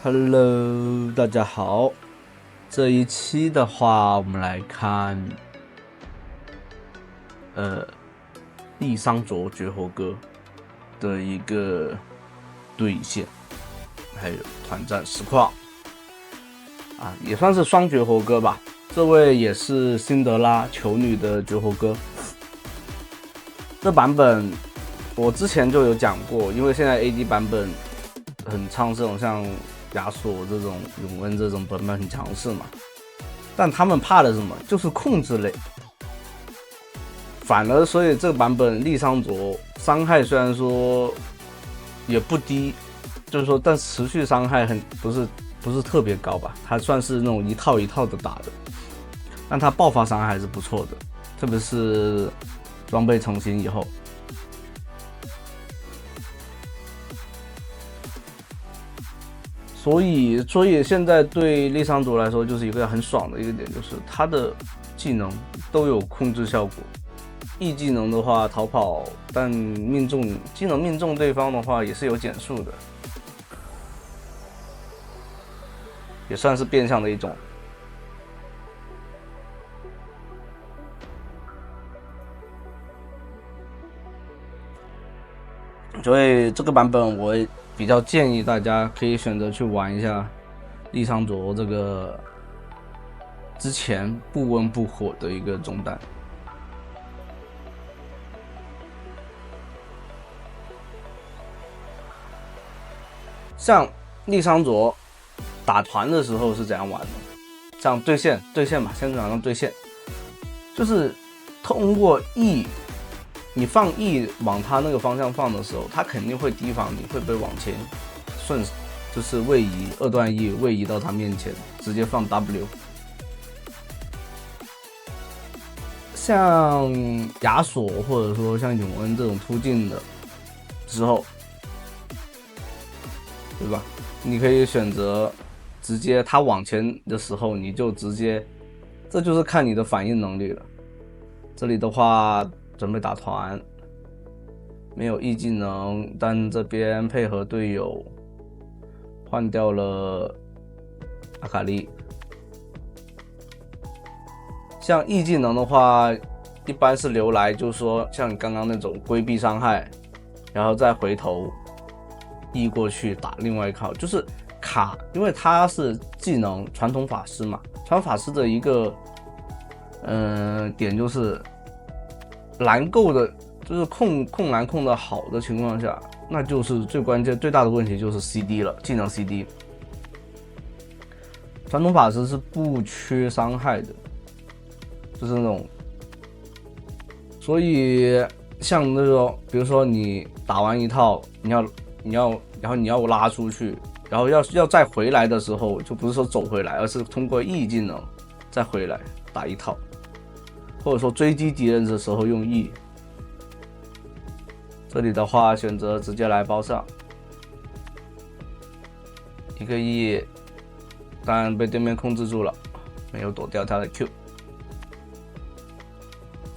Hello，大家好。这一期的话，我们来看，利桑卓绝活哥的一个对线，还有团战实况啊，也算是双绝活哥吧。这位也是辛德拉球女的绝活哥。这版本我之前就有讲过，因为现在 AD 版本很唱这种像亚索这种永恩这种本很强势嘛，但他们怕的是什么？就是控制类。反而所以这个版本利桑卓伤害虽然说也不低，就是说但持续伤害不是特别高吧，它算是那种一套一套的打的，但它爆发伤害还是不错的，特别是装备成型以后。所以现在对利桑卓来说，就是一个很爽的一个点，就是他的技能都有控制效果。E 技能的话逃跑，但技能命中对方的话也是有减速的，也算是变相的一种。所以这个版本我比较建议大家可以选择去玩一下利桑卓这个之前不温不火的一个中单。像利桑卓打团的时候是怎样玩的？像对线吧，先讲上对线，就是通过 E， 你放 E 往他那个方向放的时候，他肯定会提防你，会被往前就是位移二段 E 位移到他面前，直接放 W。像亚索或者说像永恩这种突进的时候，对吧？你可以选择直接他往前的时候，你就直接，这就是看你的反应能力了。这里的话，准备打团，没有 E 技能，但这边配合队友换掉了阿卡丽。像 E 技能的话，一般是留来，就是说像你刚刚那种规避伤害，然后再回头E 过去打另外一靠，就是卡，因为它是技能传统法师嘛，传统法师的一个点就是蓝够的，就是控蓝控的好的情况下，那就是最关键最大的问题就是 CD 了，技能 CD。传统法师是不缺伤害的，就是那种，所以像那种，比如说你打完一套，然后你要拉出去，然后要再回来的时候，就不是说走回来，而是通过 E 技能再回来打一套，或者说追击敌人的时候用 E。这里的话选择直接来包上一个 E， 当然被对面控制住了，没有躲掉他的 Q。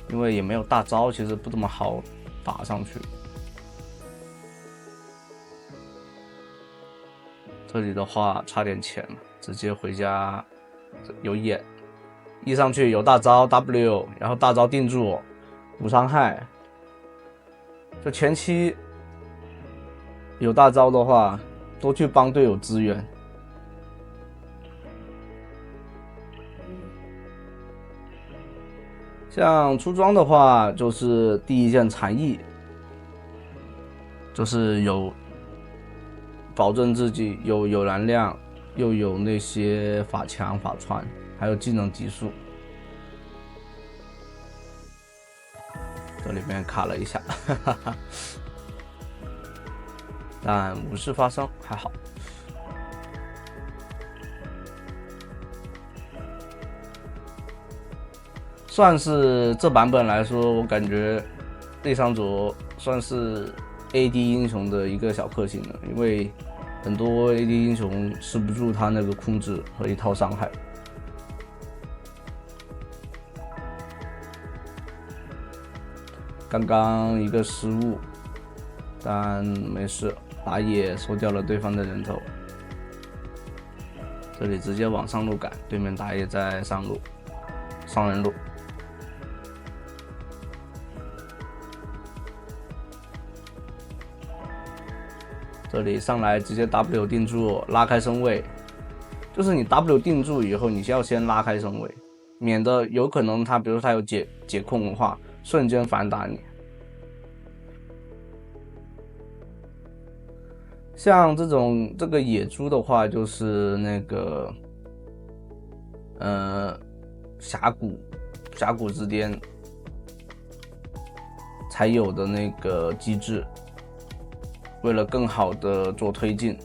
因为也没有大招，其实不怎么好打上去。这里的话差点钱，直接回家有眼，E 上去有大招 W， 然后大招定住无伤害。就前期有大招的话，多去帮队友支援。像出装的话，就是第一件残翼，就是有保证自己有燃量，又有那些法强法穿，还有技能级数。这里面卡了一下，但无事发生，还好。算是这版本来说，我感觉利桑卓算是 AD 英雄的一个小克星了，因为很多 AD 英雄吃不住他那个控制和一套伤害。刚刚一个失误，但没事，打野收掉了对方的人头。这里直接往上路赶，对面打野在上路，双人路。这里上来直接 W 定住，拉开身位，就是你 W 定住以后，你要先拉开身位，免得有可能他，比如说他有解控的话，瞬间反打你。像这个野猪的话，就是那个峡谷之巅才有的那个机制，为了更好的做推进。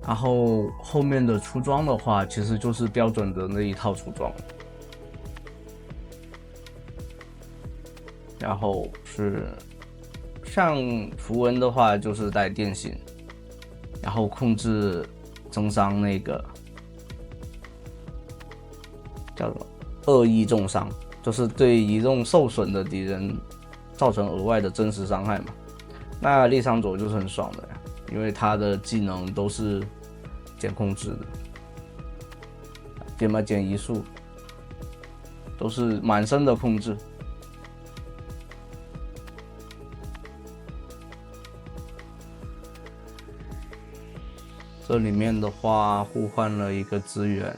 然后后面的出装的话，其实就是标准的那一套出装。然后是像符文的话，就是带电刑，然后控制增伤那个叫什么恶意重伤，就是对移动受损的敌人造成额外的真实伤害嘛。那立桑佐就是很爽的，因为他的技能都是减控制的，减移速都是满身的控制。这里面的话互换了一个资源，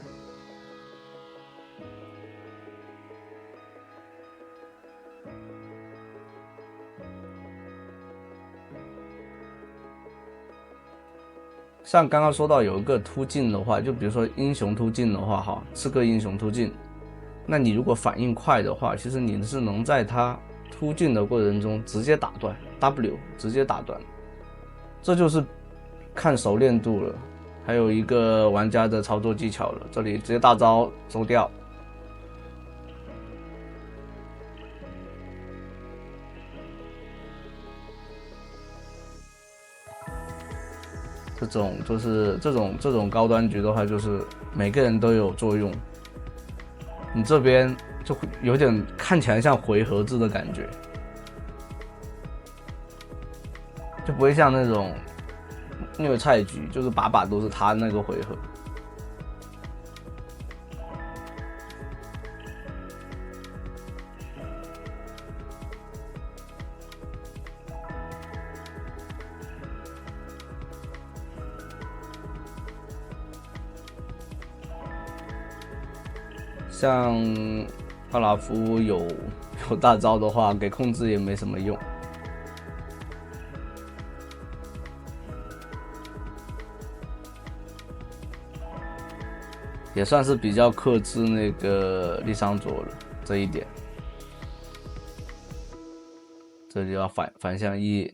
像刚刚说到有一个突进的话，就比如说英雄突进的话，哈，刺客英雄突进，那你如果反应快的话，其实你是能在他突进的过程中直接打断 W， 直接打断，这就是看熟练度了，还有一个玩家的操作技巧了。这里直接大招收掉，这种高端局的话，就是每个人都有作用。你这边就会有点看起来像回合制的感觉，就不会像那种虐菜局，就是把把都是他那个回合。像奥拉夫有大招的话，给控制也没什么用。也算是比较克制那个立桑佐了这一点。这里要反向 E，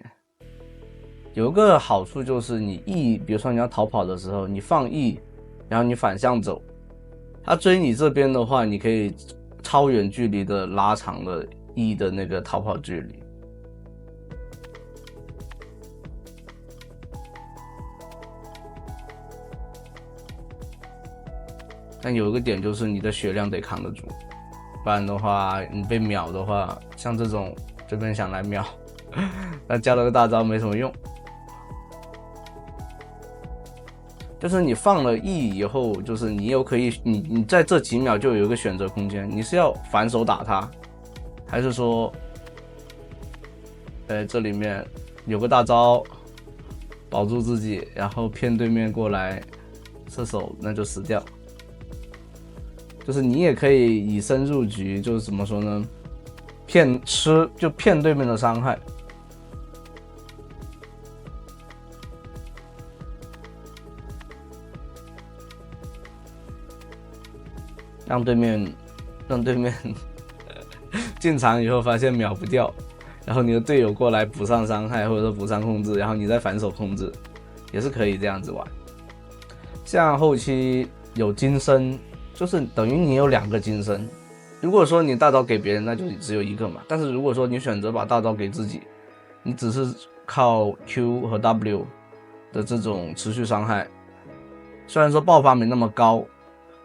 有一个好处就是你 E， 比如说你要逃跑的时候，你放 E， 然后你反向走，他追你这边的话，你可以超远距离的拉长了 E 的那个逃跑距离。但有一个点就是你的血量得扛得住，不然的话你被秒的话，像这种这边想来秒，那加了个大招没什么用。就是你放了 E 以后，就是你又可以你在这几秒就有一个选择空间，你是要反手打他，还是说这里面有个大招保住自己，然后骗对面过来射手，那就死掉。就是你也可以以身入局，就是怎么说呢，骗对面的伤害。让对面进场以后发现秒不掉，然后你的队友过来补上伤害或者说补上控制，然后你再反手控制，也是可以这样子玩。像后期有金身，就是等于你有2个金身。如果说你大招给别人，那就只有1个嘛。但是如果说你选择把大招给自己，你只是靠 Q 和 W 的这种持续伤害，虽然说爆发没那么高，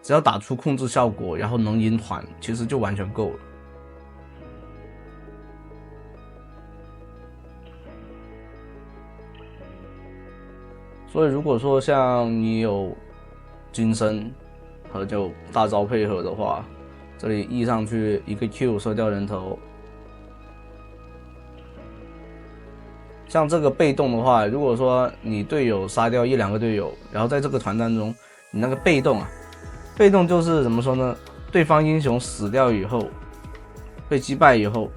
只要打出控制效果，然后能赢团，其实就完全够了。所以如果说像你有金身和就大招配合的话，这里 E 上去一个 Q 射掉人头。像这个被动的话，如果说你队友杀掉1、2个队友，然后在这个团战中，你那个被动啊，被动就是怎么说呢？对方英雄死掉以后，被击败以后，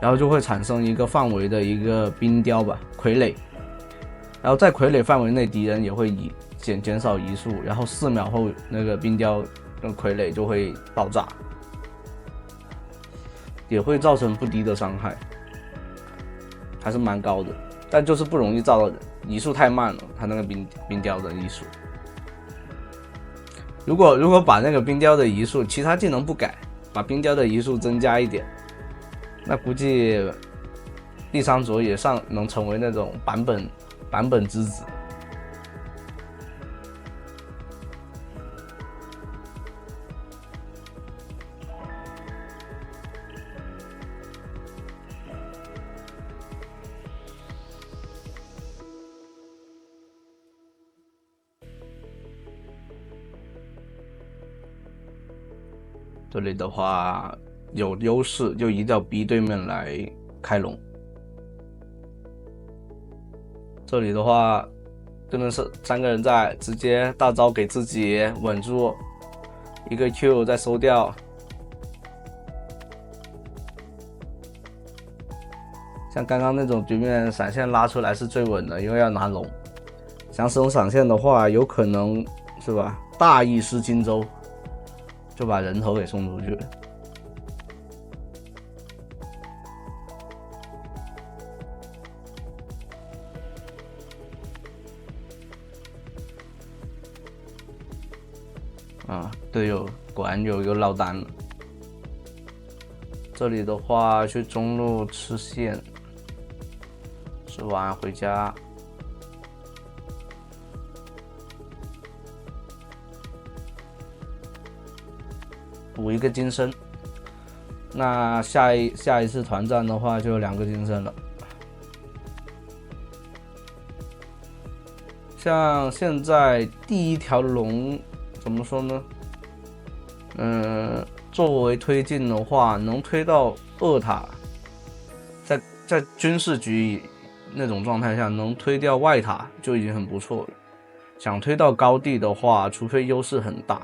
然后就会产生一个范围的一个冰雕吧，傀儡。然后在傀儡范围内，敌人也会减少移速，然后4秒后那个冰雕跟傀儡就会爆炸，也会造成不低的伤害，还是蛮高的，但就是不容易炸到人，移速太慢了，他那个冰雕的移速。如果把那个冰雕的移速，其他技能不改，把冰雕的移速增加一点，那估计第三卓也能成为那种版本之子。这里的话有优势，就一定要逼对面来开龙。这里的话真的是3个人在，直接大招给自己稳住，一个 Q 再收掉。像刚刚那种局面，闪现拉出来是最稳的，因为要拿龙。想使用闪现的话，有可能是吧？大意失荆州，就把人头给送出去了。啊，队友果然有一个落单了。这里的话，去中路吃线，吃完回家。补一个金身，那下一次团战的话就有2个金身了。像现在第一条龙怎么说呢？作为推进的话，能推到2塔，在军事局那种状态下，能推掉外塔就已经很不错了。想推到高地的话，除非优势很大。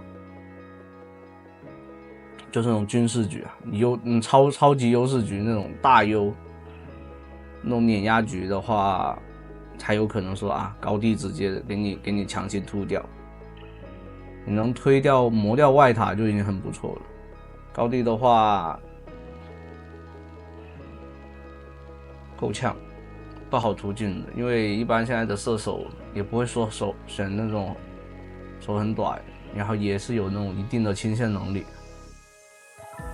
就这种军事局啊，超级优势局那种大优，那种碾压局的话，才有可能说啊，高地直接给你强行突掉。你能推掉磨掉外塔就已经很不错了。高地的话够呛，不好突进的，因为一般现在的射手也不会说选那种手很短，然后也是有那种一定的清线能力。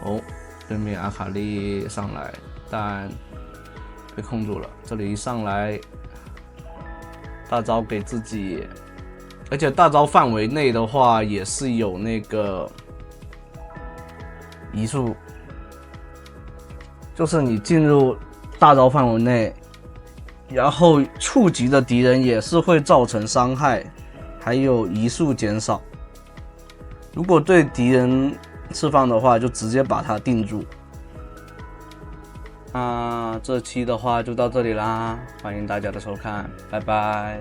哦，对面阿卡丽上来，但被控住了。这里一上来，大招给自己，而且大招范围内的话也是有那个移速，就是你进入大招范围内，然后触及的敌人也是会造成伤害，还有移速减少。如果对敌人释放的话，就直接把它定住。这期的话就到这里啦，欢迎大家的收看，拜拜。